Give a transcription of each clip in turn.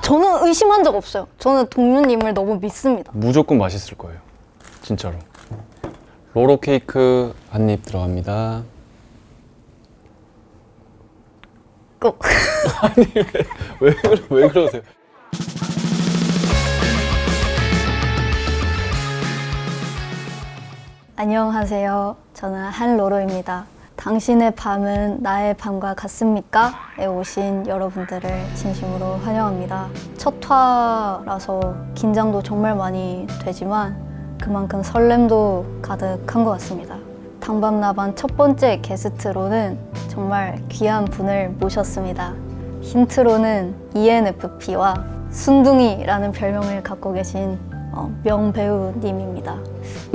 저는 의심한 적 없어요. 저는 동윤님을 너무 믿습니다. 무조건 맛있을 거예요. 진짜로. 로로 케이크 한 입 들어갑니다. 꼭. 아니 왜 그러세요? 안녕하세요. 저는 한로로입니다. 당신의 밤은 나의 밤과 같습니까? 에 오신 여러분들을 진심으로 환영합니다. 첫 화라서 긴장도 정말 많이 되지만 그만큼 설렘도 가득한 것 같습니다. 당밤나밤 첫 번째 게스트로는 정말 귀한 분을 모셨습니다. 힌트로는 ENFP와 순둥이라는 별명을 갖고 계신 명배우님입니다.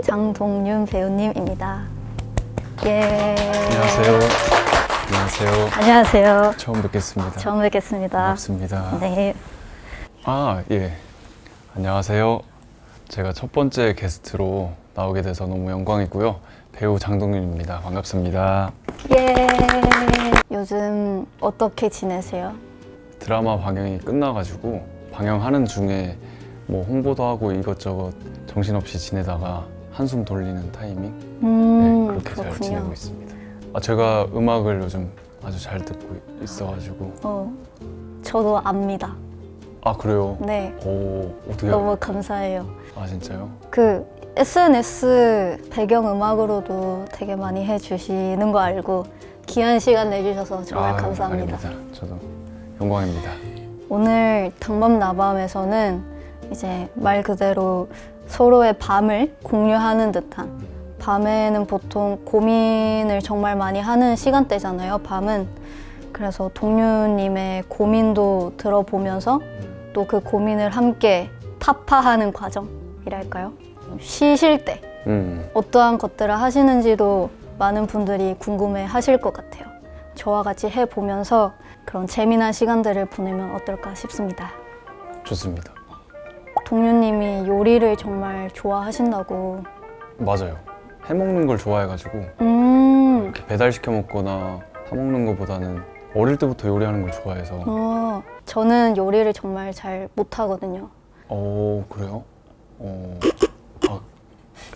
장동윤 배우님입니다. 예. 안녕하세요. 안녕하세요. 안녕하세요. 처음 뵙겠습니다. 처음 뵙겠습니다. 반갑습니다. 네. 예. 안녕하세요. 제가 첫 번째 게스트로 나오게 돼서 너무 영광이고요. 배우 장동윤입니다. 반갑습니다. 예. 요즘 어떻게 지내세요? 드라마 방영이 끝나가지고 방영하는 중에 뭐 홍보도 하고 이것저것 정신없이 지내다가 한숨 돌리는 타이밍? 네, 그렇게 그렇군요. 잘 지내고 있습니다. 제가 음악을 요즘 아주 잘 듣고 있어가지고. 저도 압니다. 아, 그래요? 네. 오, 어떻게 너무 감사해요. 아, 진짜요? 그 SNS 배경음악으로도 되게 많이 해주시는 거 알고 귀한 시간 내주셔서 정말 감사합니다. 아닙니다. 저도 영광입니다. 오늘 당밤나밤에서는 이제 말 그대로 서로의 밤을 공유하는 듯한, 밤에는 보통 고민을 정말 많이 하는 시간대잖아요, 밤은. 그래서 동윤님의 고민도 들어보면서 또 그 고민을 함께 타파하는 과정이랄까요? 쉬실 때 어떠한 것들을 하시는지도 많은 분들이 궁금해 하실 것 같아요. 저와 같이 해보면서 그런 재미난 시간들을 보내면 어떨까 싶습니다. 좋습니다. 동윤님이 요리를 정말 좋아하신다고. 맞아요. 해먹는 걸 좋아해가지고 이렇게 배달시켜 먹거나 사 먹는 것보다는 어릴 때부터 요리하는 걸 좋아해서. 저는 요리를 정말 잘 못하거든요. 그래요?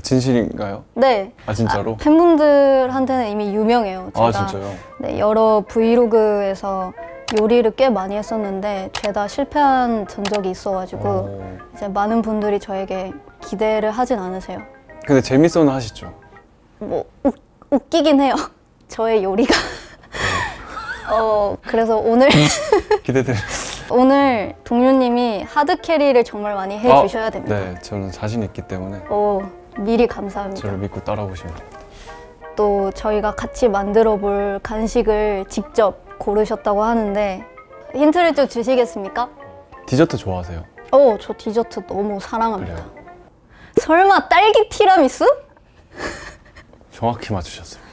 진실인가요? 네. 아, 진짜로? 팬분들한테는 이미 유명해요. 제가 진짜요? 네, 여러 브이로그에서 요리를 꽤 많이 했었는데 죄다 실패한 전적이 있어가지고 이제 많은 분들이 저에게 기대를 하진 않으세요. 근데 재밌어는 하시죠? 뭐 웃기긴 해요. 저의 요리가. 그래서 오늘 기대됩니다. 오늘 동윤님이 하드 캐리를 정말 많이 해주셔야 됩니다. 네, 저는 자신 있기 때문에 미리 감사합니다. 저를 믿고 따라오시면 됩니다. 또 저희가 같이 만들어 볼 간식을 직접 고르셨다고 하는데 힌트를 좀 주시겠습니까? 디저트 좋아하세요? 저 디저트 너무 사랑합니다. 그래요? 설마 딸기 티라미수? 정확히 맞추셨습니다.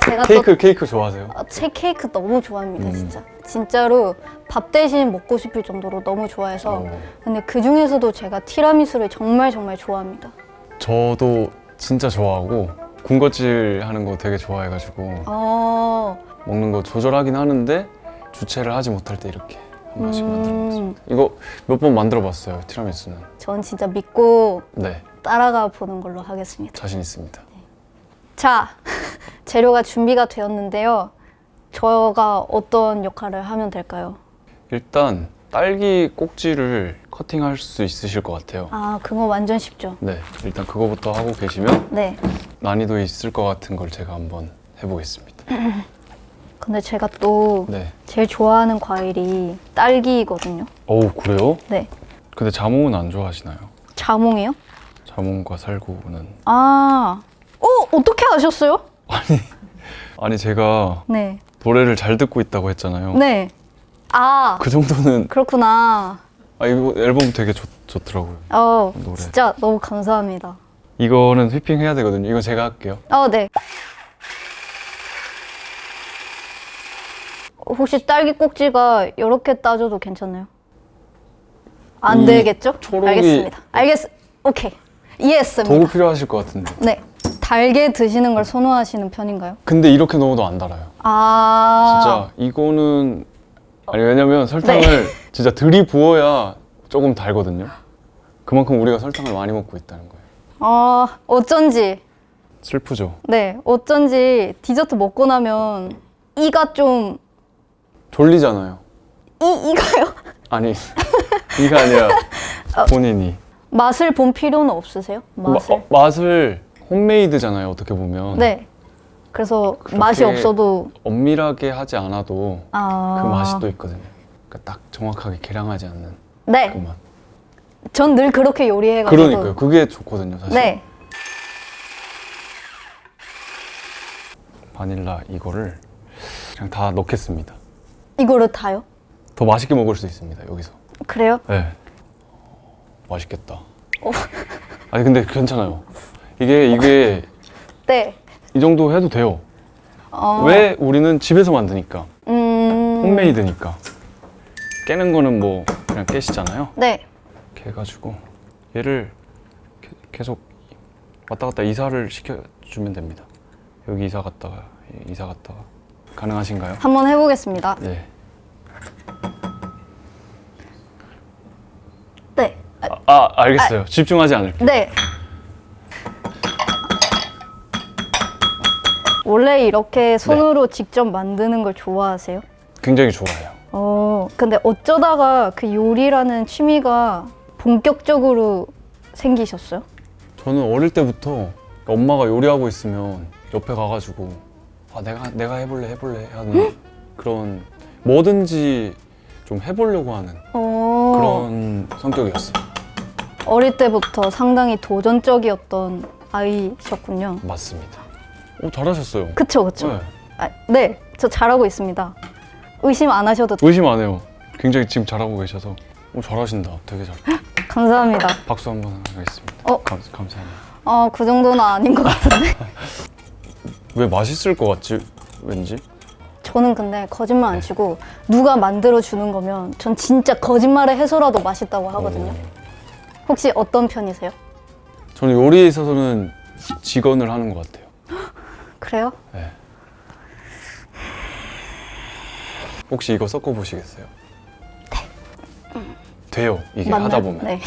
제가 케이크 좋아하세요? 제 케이크 너무 좋아합니다. 진짜로 밥 대신 먹고 싶을 정도로 너무 좋아해서. 근데 그 중에서도 제가 티라미수를 정말 정말 좋아합니다. 저도 진짜 좋아하고 군것질 하는 거 되게 좋아해가지고 먹는 거 조절하긴 하는데 주체를 하지 못할 때 이렇게 한 번씩 만들어봤습니다. 이거 몇 번 만들어봤어요, 티라미수는. 전 진짜 믿고 네, 따라가 보는 걸로 하겠습니다. 자신 있습니다. 자, 재료가 준비가 되었는데요. 저가 어떤 역할을 하면 될까요? 일단 딸기 꼭지를 커팅할 수 있으실 것 같아요. 그거 완전 쉽죠. 네, 일단 그거부터 하고 계시면 네. 난이도 있을 것 같은 걸 제가 한번 해보겠습니다. 근데 제가 또 제일 좋아하는 과일이 딸기거든요. 그래요? 네. 근데 자몽은 안 좋아하시나요? 자몽이요? 자몽과 살구는. 어떻게 아셨어요? 아니 제가 네. 노래를 잘 듣고 있다고 했잖아요. 네. 그 정도는. 그렇구나. 이거 앨범 되게 좋더라고요. 노래. 진짜 너무 감사합니다. 이거는 휘핑 해야 되거든요. 이거 제가 할게요. 네. 혹시 딸기 꼭지가 이렇게 따줘도 괜찮나요? 안 되겠죠? 초록이... 알겠습니다. 오케이. 이해했습니다. 도구 필요하실 것 같은데. 네. 달게 드시는 걸 선호하시는 편인가요? 근데 이렇게 넣어도 안 달아요. 진짜 이거는 왜냐면 설탕을 진짜 들이부어야 조금 달거든요. 그만큼 우리가 설탕을 많이 먹고 있다는 거예요. 어쩐지. 슬프죠? 네, 어쩐지 디저트 먹고 나면 이가 좀 졸리잖아요. 이가요? 아니 이가 아니라 본인이 맛을 본 필요는 없으세요? 맛을? 맛을 홈메이드잖아요, 어떻게 보면. 네. 그래서 그렇게 맛이 없어도 엄밀하게 하지 않아도 그 맛이 또 있거든요. 그러니까 딱 정확하게 계량하지 않는 네. 그 맛. 전 늘 그렇게 요리해가지고. 그러니까요. 그게 좋거든요, 사실. 네. 바닐라 이거를 그냥 다 넣겠습니다. 이거를 다요? 더 맛있게 먹을 수 있습니다, 여기서. 그래요? 네. 맛있겠다. 아니 근데 괜찮아요. 이게 네. 이 정도 해도 돼요. 왜? 우리는 집에서 만드니까. 홈메이드니까. 깨는 거는 뭐 그냥 깨시잖아요. 네. 이렇게 해가지고 얘를 계속 왔다 갔다 이사를 시켜주면 됩니다. 여기 이사 갔다가 이사 갔다가. 가능하신가요? 한번 해보겠습니다. 네. 네. 알겠어요. 집중하지 않을게요. 네. 원래 이렇게 손으로 직접 만드는 걸 좋아하세요? 굉장히 좋아해요. 근데 어쩌다가 그 요리라는 취미가 본격적으로 생기셨어요? 저는 어릴 때부터 엄마가 요리하고 있으면 옆에 가가지고 내가 해볼래 하는 그런 뭐든지 좀 해보려고 하는 그런 성격이었어요. 어릴 때부터 상당히 도전적이었던 아이셨군요. 맞습니다. 잘하셨어요. 그쵸. 네. 네, 저 잘하고 있습니다. 의심 안 하셔도 돼요. 의심 안 해요. 굉장히 지금 잘하고 계셔서 잘하신다. 되게 잘. 감사합니다. 박수 한번 하겠습니다. 감사합니다. 그 정도는 아닌 것 같은데. 왜 맛있을 것 같지? 왠지? 저는 근데 거짓말 안 치고 누가 만들어주는 거면 전 진짜 거짓말을 해서라도 맛있다고 하거든요. 혹시 어떤 편이세요? 저는 요리에 있어서는 직언을 하는 것 같아요. 그래요? 네. 혹시 이거 섞어보시겠어요? 네. 돼요, 이게 맞나요? 하다 보면. 네.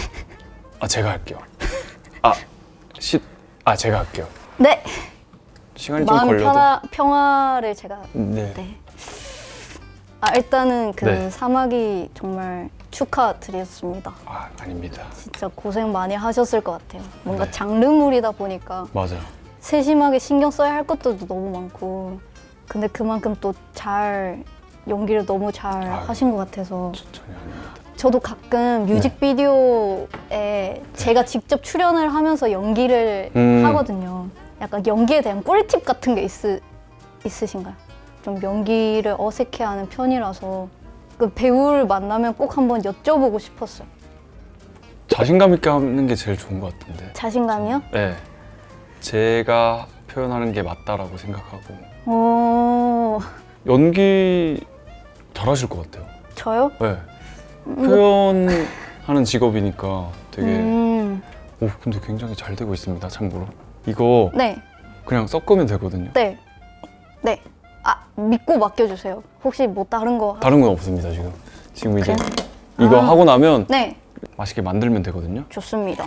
제가 할게요. 제가 할게요. 네. 시간이 좀 마음 걸려도. 평화를 제가. 네. 네. 일단은 그 네. 사막이 정말 축하드렸습니다. 아닙니다. 진짜 고생 많이 하셨을 것 같아요. 뭔가 네. 장르물이다 보니까 맞아요. 세심하게 신경 써야 할 것도 너무 많고, 근데 그만큼 또 연기를 너무 잘 하신 것 같아서. 전혀 아닙니다. 저도 가끔 뮤직비디오에 제가 직접 출연을 하면서 연기를 하거든요. 약간 연기에 대한 꿀팁 같은 게 있으신가요? 좀 연기를 어색해하는 편이라서 그 배우를 만나면 꼭 한번 여쭤보고 싶었어요. 자신감 있게 하는 게 제일 좋은 것 같은데. 자신감이요? 네. 제가 표현하는 게 맞다라고 생각하고. 연기 잘하실 것 같아요. 저요? 네. 표현하는 직업이니까 되게. 근데 굉장히 잘 되고 있습니다, 참고로. 이거 네. 그냥 섞으면 되거든요. 네. 믿고 맡겨주세요. 혹시 뭐 다른 거? 다른 건 없습니다, 지금. 지금 이제 그래요? 이거 하고 나면 네. 맛있게 만들면 되거든요. 좋습니다.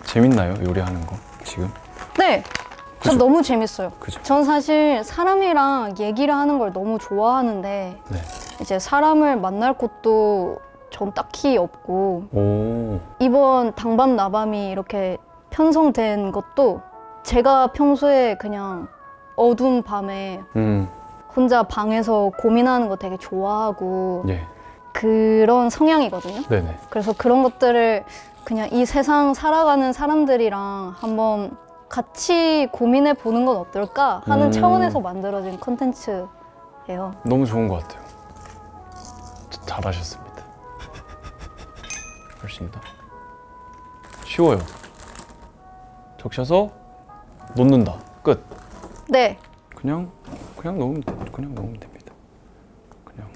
재밌나요, 요리하는 거 지금? 네. 전 그죠? 너무 재밌어요. 그죠? 전 사실 사람이랑 얘기를 하는 걸 너무 좋아하는데 네. 이제 사람을 만날 곳도 전 딱히 없고, 이번 당밤나밤이 이렇게 편성된 것도 제가 평소에 그냥 어두운 밤에 혼자 방에서 고민하는 거 되게 좋아하고 예. 그런 성향이거든요. 네네. 그래서 그런 것들을 그냥 이 세상 살아가는 사람들이랑 한번 같이 고민해 보는 건 어떨까 하는 차원에서 만들어진 컨텐츠예요. 너무 좋은 것 같아요. 잘하셨습니다. 훨씬 더 쉬워요. 적셔서 놓는다. 끝. 네. 그냥 넣으면 됩니다. 그냥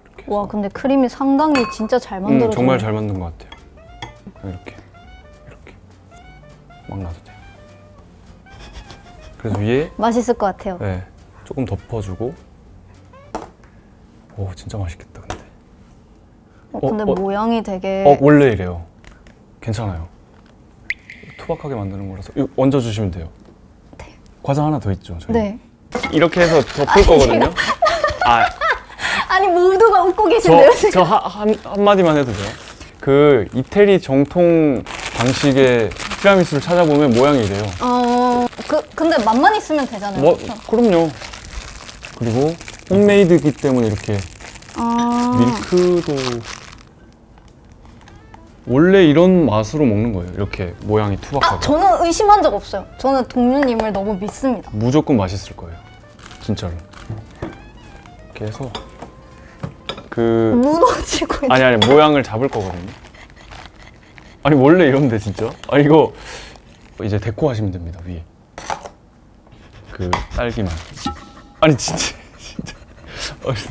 이렇게 해서. 와, 근데 크림이 상당히 진짜 잘 만들어졌네. 정말 잘 만든 것 같아요. 이렇게 막 놔도 돼요. 그래서 위에 맛있을 것 같아요. 네, 조금 덮어주고. 오, 진짜 맛있겠다. 근데 근데 모양이 되게 원래 이래요. 괜찮아요. 투박하게 만드는 거라서 이거 얹어주시면 돼요. 네. 과자 하나 더 있죠, 저희? 네. 이렇게 해서 덮을 거거든요. 아니 모두가 웃고 계신데요 지금. 저 한마디만 해도 돼요? 그 이태리 정통 방식의 티라미수를 찾아보면 모양이 이래요. 근데 맛만 있으면 되잖아요. 그렇죠? 그럼요. 그리고 홈메이드이기 때문에 이렇게 밀크도 원래 이런 맛으로 먹는 거예요. 이렇게 모양이 투박하고. 저는 의심한 적 없어요. 저는 동윤님을 너무 믿습니다. 무조건 맛있을 거예요. 진짜로. 이렇게 해서 무너지고 있는. 아니 모양을 잡을 거거든요. 아니 원래 이러면 돼 진짜. 이거 이제 데코 하시면 됩니다. 위에 그 딸기만. 아니 진짜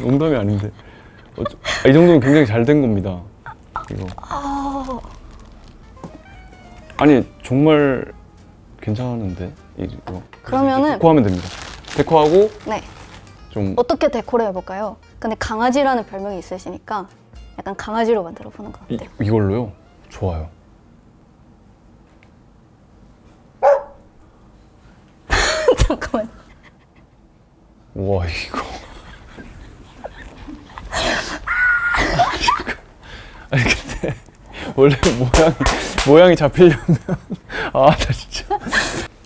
농담이 아닌데 이 정도면 굉장히 잘 된 겁니다. 이거 아니 정말 괜찮은데 이거. 그러면은 데코하면 됩니다. 데코하고 네. 좀 어떻게 데코를 해볼까요? 근데 강아지라는 별명이 있으시니까 약간 강아지로 만들어 보는 거 어때요? 이걸로요? 좋아요. 잠깐만. 와 이거. 아니 근데 원래 모양이 잡히려면 나 진짜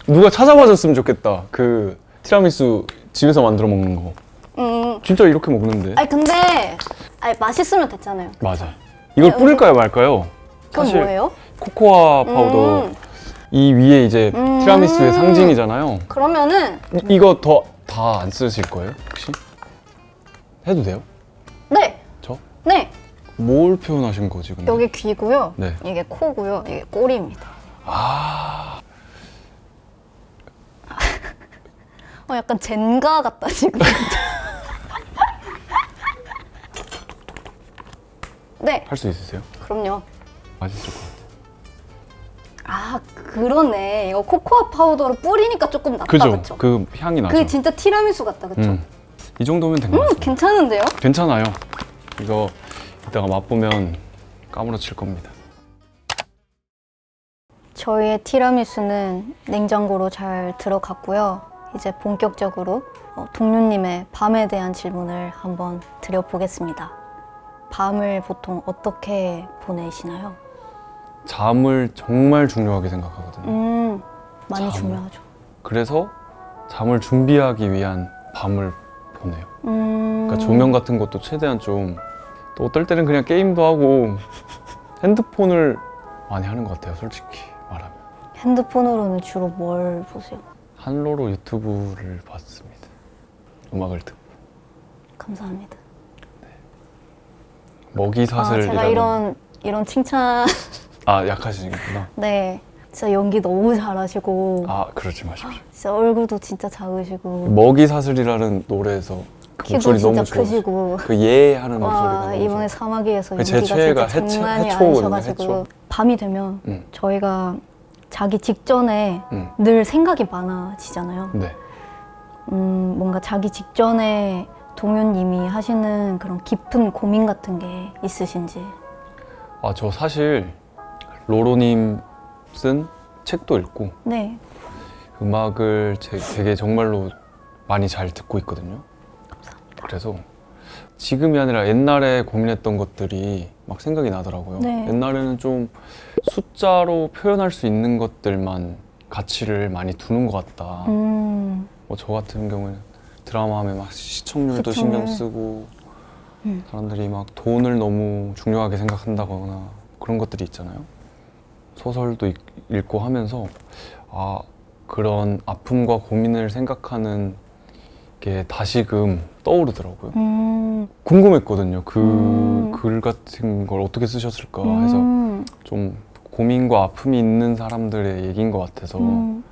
누가 찾아봐줬으면 좋겠다. 그 티라미수 집에서 만들어 먹는 거. 진짜 이렇게 먹는데. 근데 맛있으면 됐잖아요. 맞아. 이걸 뿌릴까요 말까요? 그건 사실 뭐예요? 코코아 파우더 이 위에 이제 티라미수의 상징이잖아요. 그러면은 이거 다 안 쓰실 거예요 혹시? 해도 돼요? 네. 저? 네. 뭘 표현하신 거지 근데? 여기 귀고요. 네. 이게 코고요. 이게 꼬리입니다. 약간 젠가 같다 지금. 네. 할 수 있으세요? 그럼요. 맛있을 것 같아요. 그러네. 이거 코코아 파우더로 뿌리니까 조금 낫다. 그죠? 그쵸? 그 향이 나죠. 그게 진짜 티라미수 같다. 그쵸? 이 정도면 된 것 같아요. 괜찮은데요? 괜찮아요. 이거 이따가 맛보면 까무러칠 겁니다. 저희의 티라미수는 냉장고로 잘 들어갔고요. 이제 본격적으로 동윤님의 밤에 대한 질문을 한번 드려보겠습니다. 밤을 보통 어떻게 보내시나요? 잠을 정말 중요하게 생각하거든요. 많이 잠을. 중요하죠. 그래서 잠을 준비하기 위한 밤을 보내요. 그러니까 조명 같은 것도 최대한 좀, 또 어떨 때는 그냥 게임도 하고 핸드폰을 많이 하는 것 같아요, 솔직히 말하면. 핸드폰으로는 주로 뭘 보세요? 한로로 유튜브를 봤습니다. 음악을 듣고. 감사합니다. 먹이사슬이라는. 제가 이런 칭찬. 약하시구나. 네. 진짜 연기 너무 잘하시고. 그러지 마십시오. 진짜 얼굴도 진짜 작으시고. 먹이사슬이라는 노래에서 그 키도 목소리 진짜 너무 좋아. 크시고. 그 하는 목소리가 너무 이번에 좋아. 사마귀에서 제 연기가 최애가 진짜 장난이 해초거든요, 아니셔가지고. 해초. 밤이 되면 저희가 자기 직전에 늘 생각이 많아지잖아요. 네. 뭔가 자기 직전에 동윤님이 하시는 그런 깊은 고민 같은 게 있으신지. 저 사실 로로님 쓴 책도 읽고 네. 음악을 되게 정말로 많이 잘 듣고 있거든요. 감사합니다. 그래서 지금이 아니라 옛날에 고민했던 것들이 막 생각이 나더라고요. 네. 옛날에는 좀 숫자로 표현할 수 있는 것들만 가치를 많이 두는 것 같다. 저 같은 경우에는 드라마 하면 막 시청률도 신경 쓰고 사람들이 막 돈을 너무 중요하게 생각한다거나 그런 것들이 있잖아요. 소설도 읽고 하면서 그런 아픔과 고민을 생각하는 게 다시금 떠오르더라고요. 궁금했거든요. 그 글 같은 걸 어떻게 쓰셨을까 해서 좀 고민과 아픔이 있는 사람들의 얘기인 것 같아서. 근데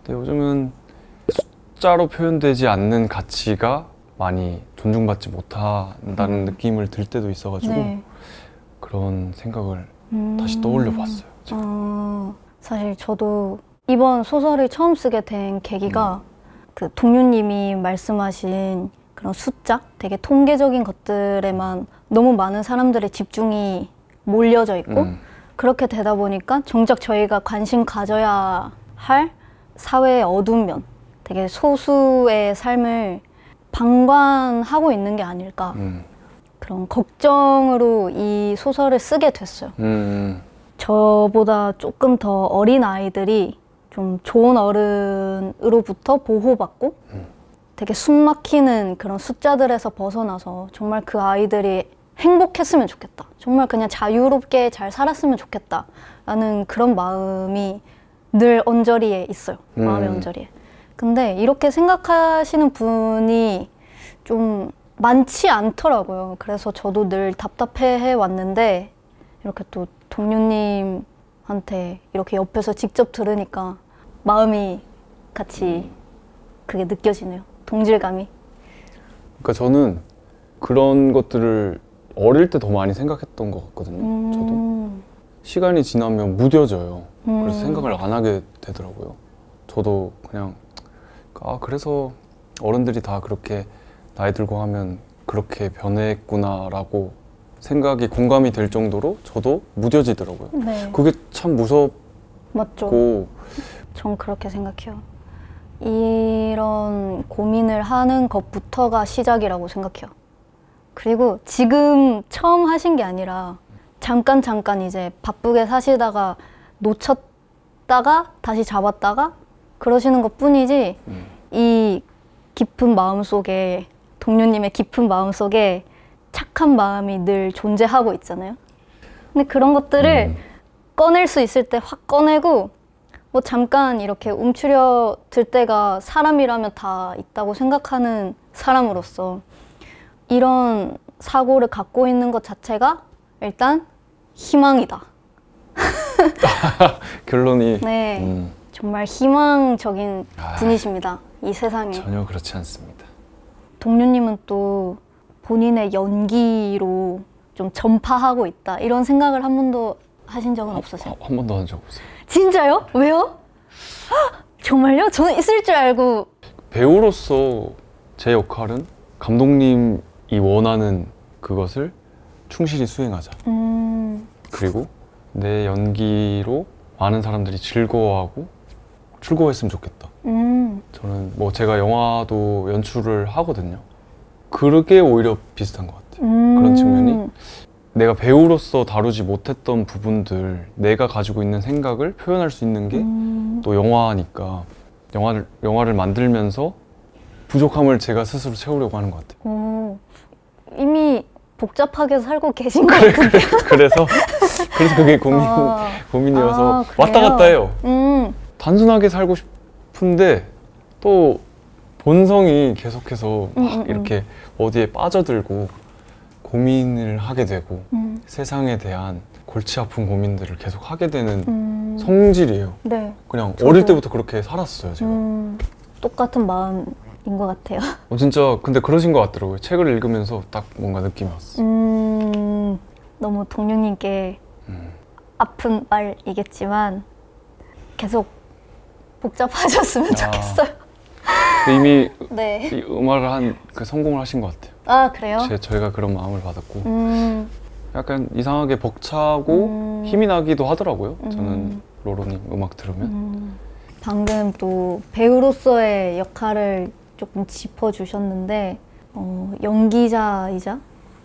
요즘은 숫자로 표현되지 않는 가치가 많이 존중받지 못한다는 느낌을 들 때도 있어가지고 네. 그런 생각을 다시 떠올려 봤어요. 사실 저도 이번 소설을 처음 쓰게 된 계기가 그 동윤님이 말씀하신 그런 숫자, 되게 통계적인 것들에만 너무 많은 사람들의 집중이 몰려져 있고 그렇게 되다 보니까 정작 저희가 관심 가져야 할 사회의 어두운 면, 되게 소수의 삶을 방관하고 있는 게 아닐까. 그런 걱정으로 이 소설을 쓰게 됐어요. 저보다 조금 더 어린 아이들이 좀 좋은 어른으로부터 보호받고 되게 숨막히는 그런 숫자들에서 벗어나서 정말 그 아이들이 행복했으면 좋겠다. 정말 그냥 자유롭게 잘 살았으면 좋겠다. 라는 그런 마음이 늘 언저리에 있어요. 마음의 언저리에. 근데 이렇게 생각하시는 분이 좀 많지 않더라고요. 그래서 저도 늘 답답해 왔는데 이렇게 또 동료님한테 이렇게 옆에서 직접 들으니까 마음이 같이 그게 느껴지네요. 동질감이. 그러니까 저는 그런 것들을 어릴 때 더 많이 생각했던 것 같거든요. 저도 시간이 지나면 무뎌져요. 그래서 생각을 안 하게 되더라고요. 저도 그냥 그래서 어른들이 다 그렇게 나이 들고 하면 그렇게 변했구나라고 생각이 공감이 될 정도로 저도 무뎌지더라고요. 네. 그게 참 무섭고. 맞죠. 전 그렇게 생각해요. 이런 고민을 하는 것부터가 시작이라고 생각해요. 그리고 지금 처음 하신 게 아니라 잠깐 이제 바쁘게 사시다가 놓쳤다가 다시 잡았다가 그러시는 것 뿐이지 이 깊은 마음 속에, 동료님의 깊은 마음 속에 착한 마음이 늘 존재하고 있잖아요. 근데 그런 것들을 꺼낼 수 있을 때 확 꺼내고 뭐 잠깐 이렇게 움츠려 들 때가 사람이라면 다 있다고 생각하는 사람으로서 이런 사고를 갖고 있는 것 자체가 일단 희망이다. 결론이. 네, 정말 희망적인 분이십니다. 이 세상에. 전혀 그렇지 않습니다. 동료님은 또 본인의 연기로 좀 전파하고 있다 이런 생각을 한 번도 하신 적은 없으세요? 한 번도 한 적 없어요. 진짜요? 왜요? 헉, 정말요? 저는 있을 줄 알고. 배우로서 제 역할은 감독님이 원하는 그것을 충실히 수행하자. 그리고 내 연기로 많은 사람들이 즐거워하고 즐거워했으면 좋겠다. 저는 뭐 제가 영화도 연출을 하거든요. 그게 오히려 비슷한 것 같아요. 그런 측면이 내가 배우로서 다루지 못했던 부분들, 내가 가지고 있는 생각을 표현할 수 있는 게 또 영화니까 영화를 만들면서 부족함을 제가 스스로 채우려고 하는 것 같아요. 이미 복잡하게 살고 계신 것 같은데. 그래서 그게 고민이어서 왔다 갔다 해요. 단순하게 살고 싶은데 또 본성이 계속해서 막 이렇게 어디에 빠져들고 고민을 하게 되고 세상에 대한 골치 아픈 고민들을 계속 하게 되는 성질이에요. 네. 그냥 어릴 때부터 그렇게 살았어요, 제가. 똑같은 마음인 것 같아요. 진짜 근데 그러신 것 같더라고요. 책을 읽으면서 딱 뭔가 느낌이 왔어요. 너무 동료님께 아픈 말이겠지만 계속 복잡하셨으면 좋겠어요. 이미 네. 이 음악을 성공을 하신 것 같아요. 아, 그래요? 저희가 그런 마음을 받았고 약간 이상하게 벅차고 힘이 나기도 하더라고요. 저는 로로님 음악 들으면. 방금 또 배우로서의 역할을 조금 짚어주셨는데 연기자이자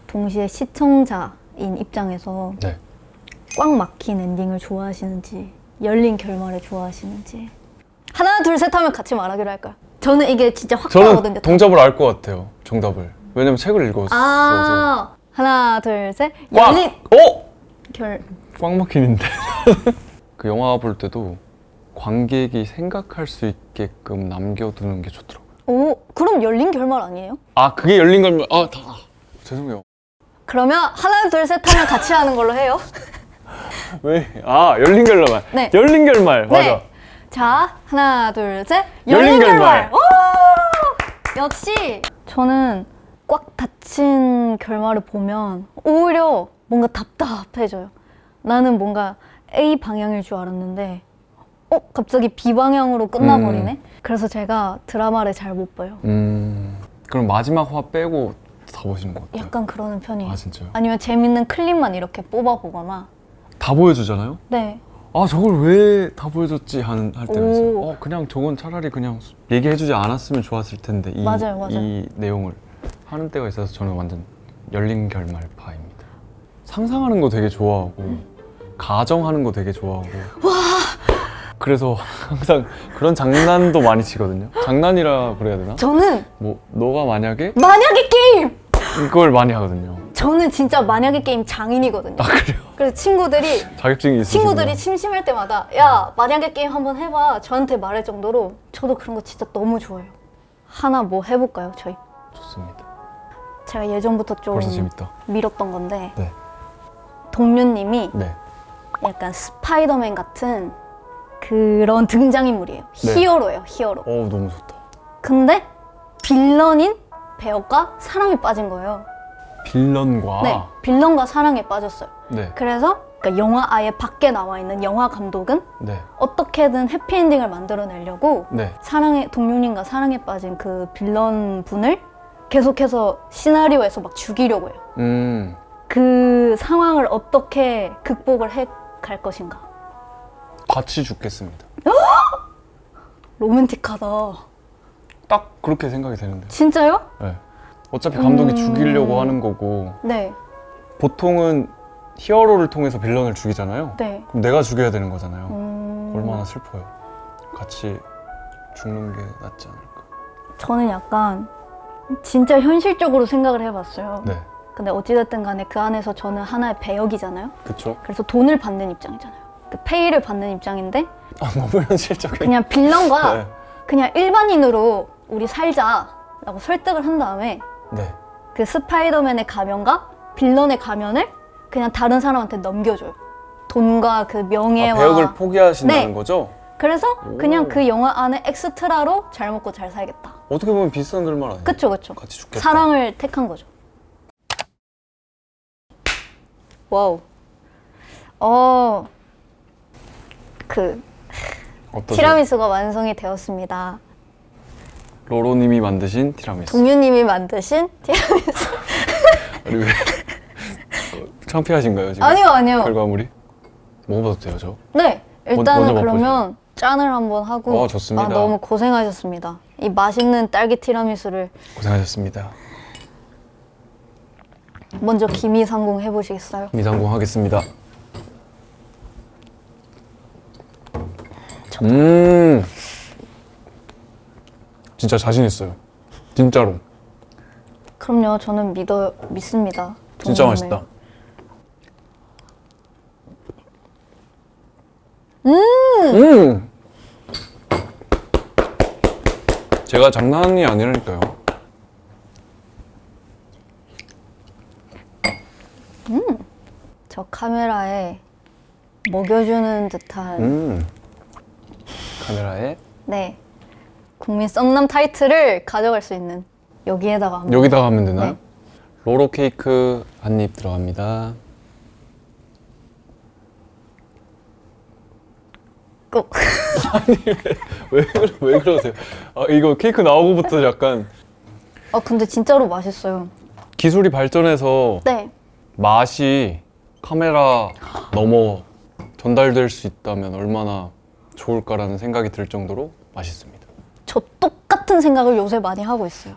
동시에 시청자인 입장에서 네. 꽉 막힌 엔딩을 좋아하시는지 열린 결말을 좋아하시는지 하나 둘 셋 하면 같이 말하기로 할까요? 저는 이게 진짜 확 가거든요. 저는 동접을 알 것 같아요. 정답을. 왜냐면 책을 읽었어서. 하나 둘 셋 꽉! 열린 꽉 막히는데. 그 영화 볼 때도 관객이 생각할 수 있게끔 남겨두는 게 좋더라고요. 오, 그럼 열린 결말 아니에요? 그게 열린 결말. 죄송해요. 그러면 하나 둘 셋 하면 같이 하는 걸로 해요. 왜? 열린 결말. 네. 열린 결말. 맞아. 네. 자, 하나 둘 셋 열린 결말. 오! 역시 저는 꽉 닫힌 결말을 보면 오히려 뭔가 답답해져요. 나는 뭔가 A 방향일 줄 알았는데 갑자기 B 방향으로 끝나버리네? 그래서 제가 드라마를 잘 못 봐요. 그럼 마지막 화 빼고 다 보시는 것 같아요? 약간 그러는 편이에요. 아 진짜요? 아니면 재밌는 클립만 이렇게 뽑아보거나. 다 보여주잖아요? 네. 아 저걸 왜 다 보여줬지 할 때가 있어요. 오. 그냥 저건 차라리 그냥 얘기해주지 않았으면 좋았을 텐데 맞아요. 이 내용을 하는 때가 있어서 저는 완전 열린 결말파입니다. 상상하는 거 되게 좋아하고 가정하는 거 되게 좋아하고 그래서 항상 그런 장난도 많이 치거든요. 장난이라 그래야 되나? 저는 뭐 너가 만약에 만약에 게임! 이걸 많이 하거든요. 저는 진짜 만약에 게임 장인이거든요. 아 그래요? 그래서 친구들이 자격증이 있으시구나. 심심할 때마다 야 만약에 게임 한번 해봐 저한테 말할 정도로 저도 그런 거 진짜 너무 좋아해요. 하나 뭐 해볼까요 저희? 좋습니다. 제가 예전부터 좀 벌써 재밌다. 미뤘던 건데 네. 동윤님이 네. 약간 스파이더맨 같은 그런 등장인물이에요. 네. 히어로예요, 히어로. 너무 좋다. 근데 빌런인 배역과 사랑에 빠진 거예요. 빌런과 네, 빌런과 사랑에 빠졌어요. 네. 그래서 그러니까 영화 아예 밖에 나와 있는 영화 감독은 네. 어떻게든 해피엔딩을 만들어내려고 네. 동윤님과 사랑에 빠진 그 빌런 분을 계속해서 시나리오에서 막 죽이려고 해요. 그 상황을 어떻게 극복을 해 갈 것인가. 같이 죽겠습니다. 로맨틱하다. 딱 그렇게 생각이 되는데. 진짜요? 네. 어차피 감독이 죽이려고 하는 거고 네. 보통은 히어로를 통해서 빌런을 죽이잖아요. 네. 그럼 내가 죽여야 되는 거잖아요. 얼마나 슬퍼요. 같이 죽는 게 낫지 않을까. 저는 약간 진짜 현실적으로 생각을 해봤어요. 네. 근데 어찌됐든 간에 그 안에서 저는 하나의 배역이잖아요. 그쵸? 그래서 돈을 받는 입장이잖아요. 그 페이를 받는 입장인데 너무 현실적인. 그냥 빌런과 네. 그냥 일반인으로 우리 살자라고 설득을 한 다음에 네. 그 스파이더맨의 가면과 빌런의 가면을 그냥 다른 사람한테 넘겨줘요. 돈과 그 명예와 배역을 포기하신다는 네. 거죠? 그래서 오. 그냥 그 영화 안에 엑스트라로 잘 먹고 잘 살겠다. 어떻게 보면 비슷한 결말 아니에요? 그쵸. 같이 죽겠다. 사랑을 택한 거죠. 와우. 어떠세요? 티라미수가 완성이 되었습니다. 로로님이 만드신 티라미수. 동윤님이 만드신 티라미수. 아니 왜 창피하신가요 지금? 아니요. 결과물이? 먹어봐도 돼요 저? 네, 일단은 먼저 그러면 짠을 한번 하고. 좋습니다. 너무 고생하셨습니다. 이 맛있는 딸기 티라미수를 고생하셨습니다. 먼저 기미상궁 해보시겠어요? 미상공 하겠습니다. 진짜 자신 있어요. 진짜로. 그럼요, 저는 믿습니다. 진짜 동윤님을. 맛있다. 제가 장난이 아니라니까요. 저 카메라에 먹여주는 듯한 카메라에 네, 국민 썸남 타이틀을 가져갈 수 있는 여기에다가 한번. 여기다가 하면 되나요? 네. 로로 케이크 한 입 들어갑니다. 꼭. 아니 왜 그러세요? 이거 케이크 나오고부터 약간 근데 진짜로 맛있어요. 기술이 발전해서 네. 맛이 카메라 넘어 전달될 수 있다면 얼마나 좋을까라는 생각이 들 정도로 맛있습니다. 저 똑같은 생각을 요새 많이 하고 있어요.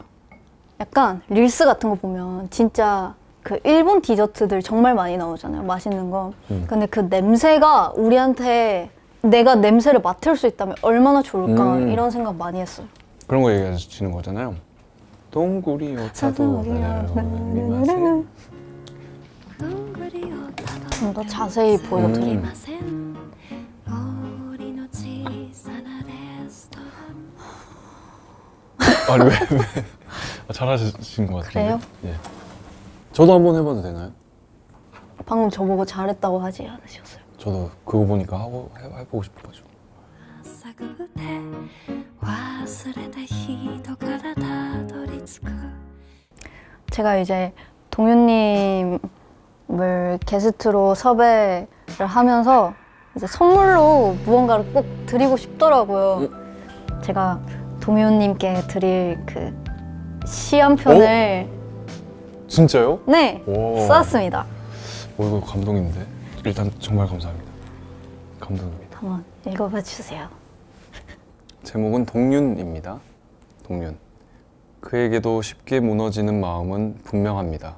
약간 릴스 같은 거 보면 진짜 그 일본 디저트들 정말 많이 나오잖아요. 맛있는 거. 근데 그 냄새가 우리한테 내가 냄새를 맡을 수 있다면 얼마나 좋을까 이런 생각 많이 했어요. 그런 거 얘기하시는 거잖아요. 동구리 오차도 미마세. 좀 더 자세히 보여드릴게요. 아니 왜? 잘하신 것 같은데. 그래요? 예. 저도 한번 해봐도 되나요? 방금 저보고 잘했다고 하지 않으셨어요? 저도 그거 보니까 해보고 싶어가지고. 제가 이제 동윤님을 게스트로 섭외를 하면서 이제 선물로 무언가를 꼭 드리고 싶더라고요. 제가 동윤님께 드릴 그 시 한 편을 진짜요? 네, 오. 써왔습니다. 이거 감동인데. 일단 정말 감사합니다. 감동입니다. 한번 읽어봐 주세요. 제목은 동윤입니다. 동윤. 그에게도 쉽게 무너지는 마음은 분명합니다.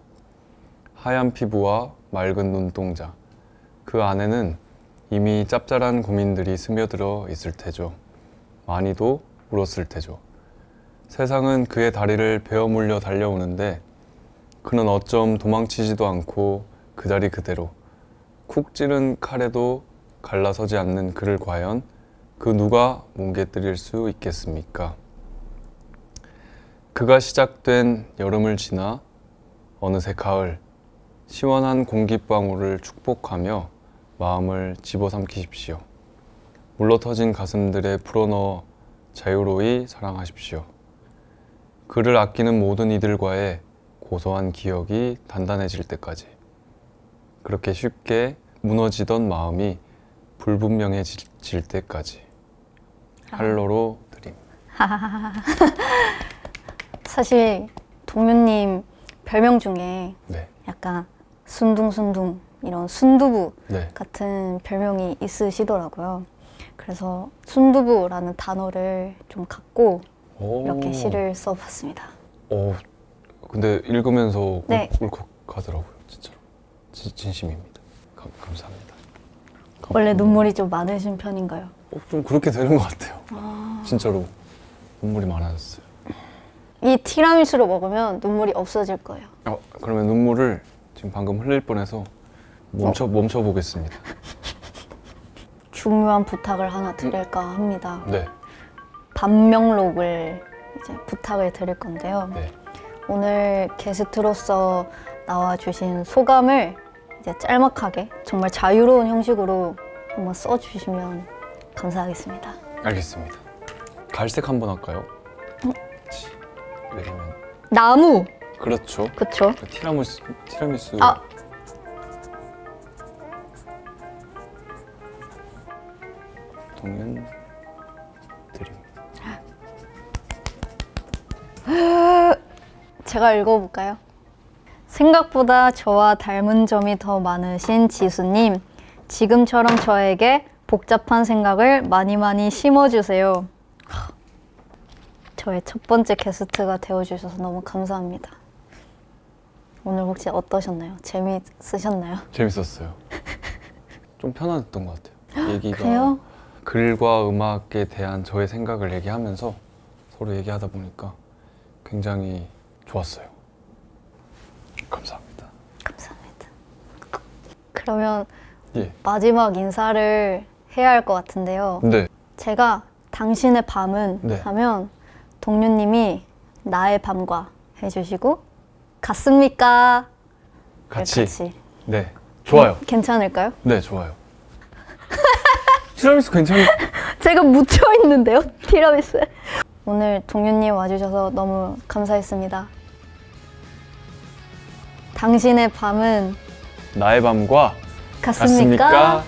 하얀 피부와 맑은 눈동자. 그 안에는 이미 짭짤한 고민들이 스며들어 있을 테죠. 많이도 울었을 테죠. 세상은 그의 다리를 베어 물려 달려오는데 그는 어쩜 도망치지도 않고 그 자리 그대로 쿡 찌른 칼에도 갈라서지 않는 그를 과연 그 누가 뭉개뜨릴 수 있겠습니까? 그가 시작된 여름을 지나 어느새 가을, 시원한 공기방울을 축복하며 마음을 집어삼키십시오. 물러터진 가슴들에 불어넣어 자유로이 사랑하십시오. 그를 아끼는 모든 이들과의 고소한 기억이 단단해질 때까지. 그렇게 쉽게 무너지던 마음이 불분명해질 때까지. 할로로 드림. 사실 동윤님 별명 중에 네. 약간 순둥순둥 이런 순두부 네. 같은 별명이 있으시더라고요. 그래서 순두부라는 단어를 좀 갖고 오. 이렇게 시를 써봤습니다. 근데 읽으면서 네. 울컥하더라고요. 진짜로. 진심입니다. 감사합니다. 원래 눈물이 좀 많으신 편인가요? 좀 그렇게 되는 것 같아요. 진짜로 눈물이 많아졌어요. 이 티라미수로 먹으면 눈물이 없어질 거예요. 그러면 눈물을 지금 방금 흘릴 뻔해서 멈춰 보겠습니다. 중요한 부탁을 하나 드릴까 합니다. 네. 반명록을 이제 부탁을 드릴 건데요. 네. 오늘 게스트로서 나와주신 소감을 이제 짤막하게 정말 자유로운 형식으로 한번 써주시면 감사하겠습니다. 알겠습니다. 갈색 한번 할까요? 왜냐면 나무! 그렇죠. 그쵸? 티라미수. 동윤 드림. 제가 읽어볼까요? 생각보다 저와 닮은 점이 더 많으신 지수님, 지금처럼 저에게 복잡한 생각을 많이 심어주세요. 저의 첫 번째 게스트가 되어주셔서 너무 감사합니다. 오늘 혹시 어떠셨나요? 재미있으셨나요? 재밌었어요. 좀 편안했던 것 같아요. 얘기가. 그래요? 글과 음악에 대한 저의 생각을 얘기하면서 서로 얘기하다 보니까 굉장히 좋았어요. 감사합니다. 감사합니다. 그러면 예. 마지막 인사를 해야 할 것 같은데요. 네. 제가 당신의 밤은 네. 하면 동윤님이 나의 밤과 해주시고 같습니까? 같이. 같이. 네. 좋아요. 괜찮을까요? 네, 좋아요. 티라미수 괜찮아요? 제가 묻혀 있는데요, 티라미수에. 오늘 동윤님 와주셔서 너무 감사했습니다. 당신의 밤은 나의 밤과 같습니까?